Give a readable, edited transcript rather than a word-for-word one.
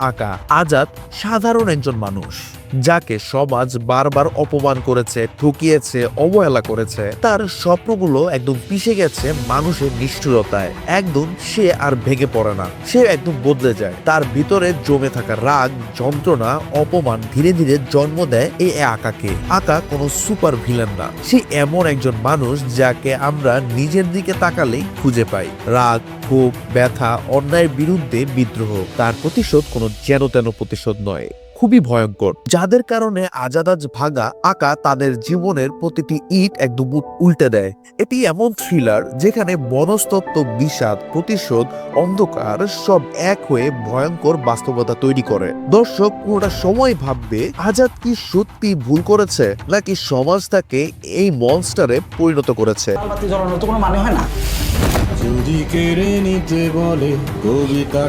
আকা। আজাদ সাধারণ একজন মানুষ যাকে সমাজ বারবার অপমান করেছে, ঠকিয়েছে, অবহেলা করেছে। তার স্বপ্নগুলো একদম পিষে গেছে মানুষের নিষ্ঠুরতায়। একদম সে আর ভেঙে পড়ে না, সে একদম বদলে যায়। তার ভিতরে জমে থাকা রাগ, যন্ত্রণা, অপমান ধীরে ধীরে জন্ম দেয় এই আকাকে। আকা কোনো সুপার ভিলেন না, সে এমন একজন মানুষ যাকে আমরা নিজের দিকে তাকালেই খুঁজে পাই। রাগ, ক্ষোভ, ব্যথা, অন্যায়ের বিরুদ্ধে বিদ্রোহ। তার প্রতিশোধ কোনো যেন তেন প্রতিশোধ নয়, খুবই ভয়ঙ্কর। যাদের কারণে আজাদ আজ ভাগা, আকা তাদের জীবনের প্রতিটি ইট একদম উল্টে দেয়। এটি এমন থ্রিলার যেখানে মনস্তত্ত্ব, বিষাদ, প্রতিশোধ, অন্ধকার সব এক হয়ে ভয়ঙ্কর বাস্তবতা তৈরি করে। দর্শক পুরোটা সময় ভাববে আজাদ কি সত্যি ভুল করেছে, নাকি সমাজ তাকে এই মনস্টারে পরিণত করেছে। জ্বালানোর তো কোনো মানে হয় না। যদি কেড়ে নিতে বলে কবিতা